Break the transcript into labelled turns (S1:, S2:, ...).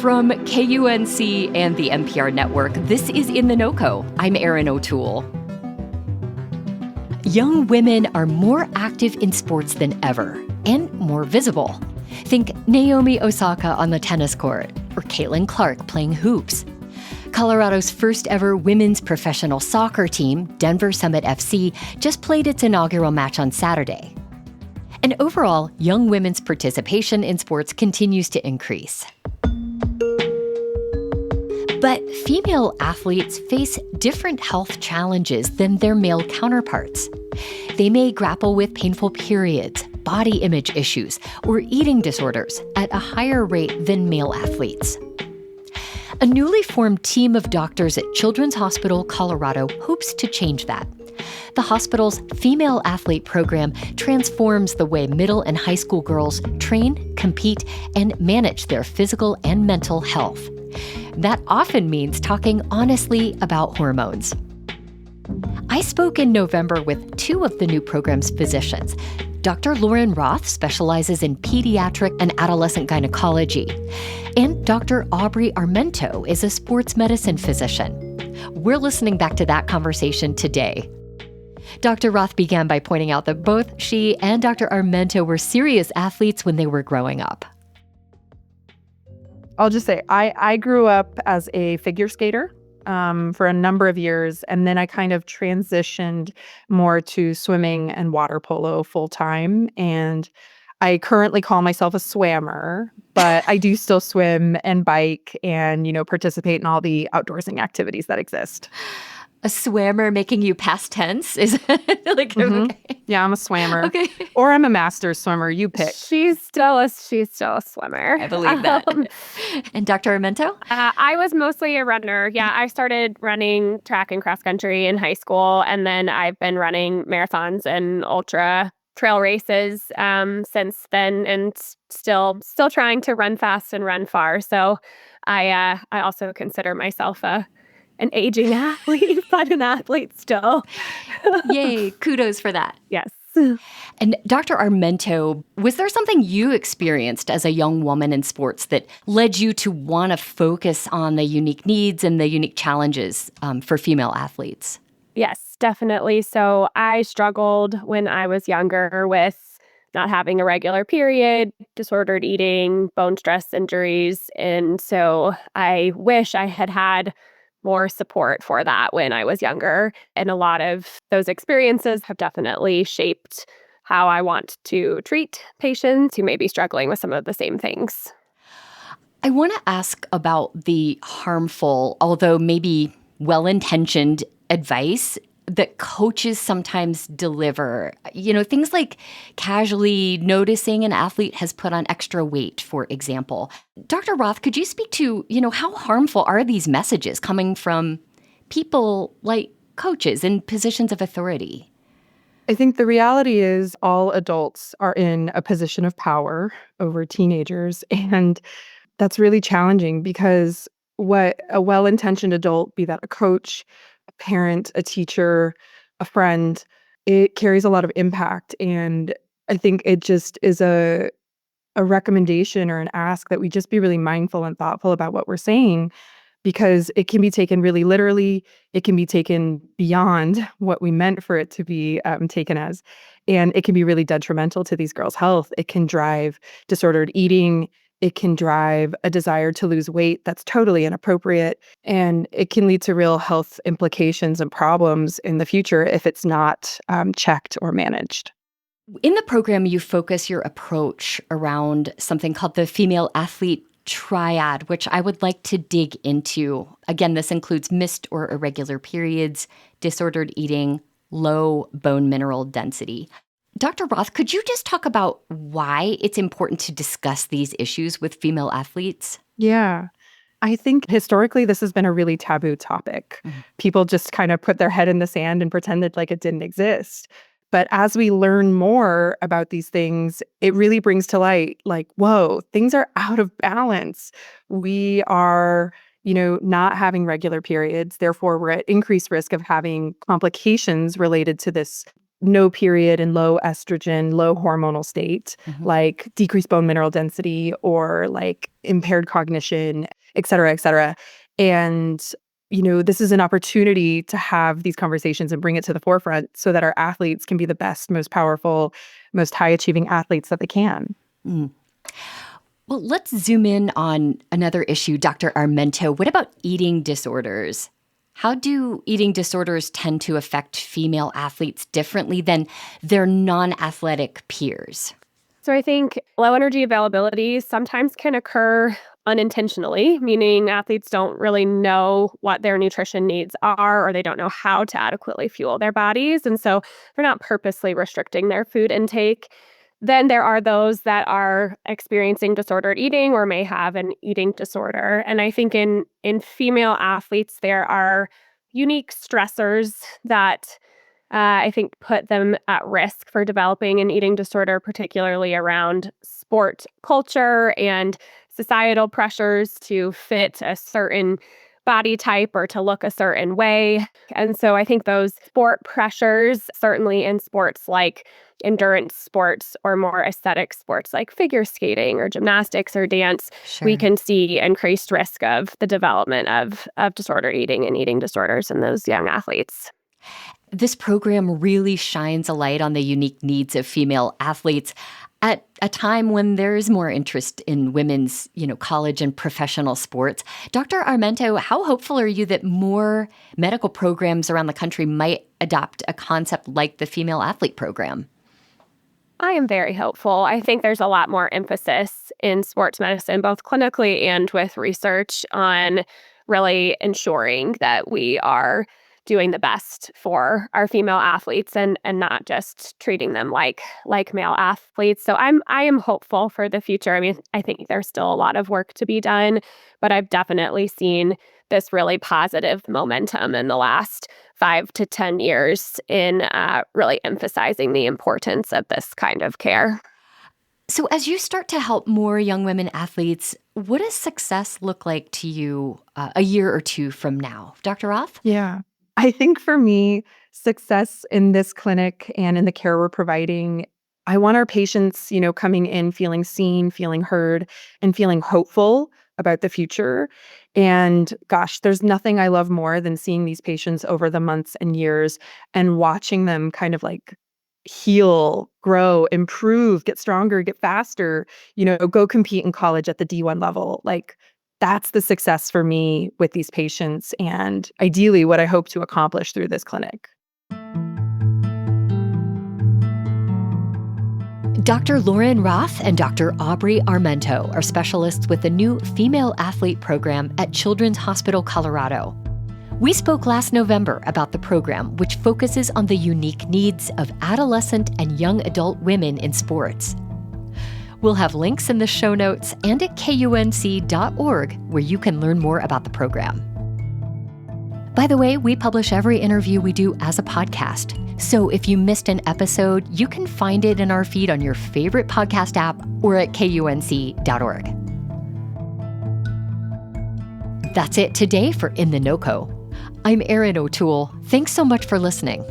S1: From KUNC and the NPR network, this is In The NoCo. I'm Erin O'Toole. Young women are more active in sports than ever and more visible. Think Naomi Osaka on the tennis court or Caitlin Clark playing hoops. Colorado's first ever women's professional soccer team, Denver Summit FC, just played its inaugural match on Saturday. And overall, young women's participation in sports continues to increase. But female athletes face different health challenges than their male counterparts. They may grapple with painful periods, body image issues, or eating disorders at a higher rate than male athletes. A newly formed team of doctors at Children's Hospital Colorado hopes to change that. The hospital's female athlete program transforms the way middle and high school girls train, compete, and manage their physical and mental health. That often means talking honestly about hormones. I spoke in November with two of the new program's physicians. Dr. Lauryn Roth specializes in pediatric and adolescent gynecology, and Dr. Aubrey Armento is a sports medicine physician. We're listening back to that conversation today. Dr. Roth began by pointing out that both she and Dr. Armento were serious athletes when they were growing up.
S2: I'll just say I grew up as a figure skater for a number of years, and then I kind of transitioned more to swimming and water polo full time. And I currently call myself a swammer, but I do still swim and bike and, participate in all the outdoorsing activities that exist.
S1: A swammer making you past tense? Is like okay.
S2: Yeah, I'm a swammer.
S1: Okay.
S2: Or I'm a master swimmer. You pick.
S3: She's still a swimmer.
S1: I believe that. And Dr. Armento?
S3: I was mostly a runner. Yeah, I started running track and cross country in high school, and then I've been running marathons and ultra trail races since then, and still trying to run fast and run far. So I also consider myself an aging athlete, but an athlete still.
S1: Yay, kudos for that.
S3: Yes.
S1: And Dr. Armento, was there something you experienced as a young woman in sports that led you to want to focus on the unique needs and the unique challenges for female athletes?
S3: Yes, definitely. So I struggled when I was younger with not having a regular period, disordered eating, bone stress injuries. And so I wish I had more support for that when I was younger. And a lot of those experiences have definitely shaped how I want to treat patients who may be struggling with some of the same things.
S1: I want to ask about the harmful, although maybe well-intentioned advice that coaches sometimes deliver. Things like casually noticing an athlete has put on extra weight, for example. Dr. Roth, could you speak to, how harmful are these messages coming from people like coaches in positions of authority?
S2: I think the reality is all adults are in a position of power over teenagers, and that's really challenging because what a well-intentioned adult, be that a coach, a parent, a teacher, a friend, it carries a lot of impact. And I think it just is a recommendation or an ask that we just be really mindful and thoughtful about what we're saying, because it can be taken really literally. It can be taken beyond what we meant for it to be taken as. And it can be really detrimental to these girls' health. It can drive disordered eating. It can drive a desire to lose weight that's totally inappropriate, and it can lead to real health implications and problems in the future if it's not checked or managed.
S1: In the program, you focus your approach around something called the female athlete triad, which I would like to dig into. Again, this includes missed or irregular periods, disordered eating, low bone mineral density. Dr. Roth, could you just talk about why it's important to discuss these issues with female athletes?
S2: Yeah. I think historically this has been a really taboo topic. Mm-hmm. People just kind of put their head in the sand and pretended like it didn't exist. But as we learn more about these things, it really brings to light, like, whoa, things are out of balance. We are, not having regular periods. Therefore, we're at increased risk of having complications related to this no period and low estrogen, low hormonal state, like decreased bone mineral density or like impaired cognition, et cetera, et cetera. And, this is an opportunity to have these conversations and bring it to the forefront so that our athletes can be the best, most powerful, most high achieving athletes that they can.
S1: Mm. Well, let's zoom in on another issue, Dr. Armento. What about eating disorders? How do eating disorders tend to affect female athletes differently than their non-athletic peers?
S3: So I think low energy availability sometimes can occur unintentionally, meaning athletes don't really know what their nutrition needs are, or they don't know how to adequately fuel their bodies. And so they're not purposely restricting their food intake. Then there are those that are experiencing disordered eating or may have an eating disorder. And I think in female athletes, there are unique stressors that I think put them at risk for developing an eating disorder, particularly around sport culture and societal pressures to fit a certain body type or to look a certain way. And so I think those sport pressures, certainly in sports like endurance sports or more aesthetic sports like figure skating or gymnastics or dance, we can see increased risk of the development of disordered eating and eating disorders in those young athletes.
S1: This program really shines a light on the unique needs of female athletes at a time when there is more interest in women's, college and professional sports. Dr. Armento, how hopeful are you that more medical programs around the country might adopt a concept like the female athlete program?
S3: I am very hopeful. I think there's a lot more emphasis in sports medicine, both clinically and with research, on really ensuring that we are doing the best for our female athletes and not just treating them like male athletes. So I am hopeful for the future. I mean, I think there's still a lot of work to be done, but I've definitely seen this really positive momentum in the last 5 to 10 years in really emphasizing the importance of this kind of care.
S1: So as you start to help more young women athletes, what does success look like to you a year or two from now? Dr. Roth?
S2: Yeah. I think for me, success in this clinic and in the care we're providing, I want our patients, coming in feeling seen, feeling heard, and feeling hopeful about the future. And gosh, there's nothing I love more than seeing these patients over the months and years and watching them kind of like heal, grow, improve, get stronger, get faster, go compete in college at the D1 level. Like, that's the success for me with these patients and ideally what I hope to accomplish through this clinic.
S1: Dr. Lauryn Roth and Dr. Aubrey Armento are specialists with the new female athlete program at Children's Hospital Colorado. We spoke last November about the program, which focuses on the unique needs of adolescent and young adult women in sports. We'll have links in the show notes and at KUNC.org where you can learn more about the program. By the way, we publish every interview we do as a podcast. So if you missed an episode, you can find it in our feed on your favorite podcast app or at KUNC.org. That's it today for In The NoCo. I'm Erin O'Toole. Thanks so much for listening.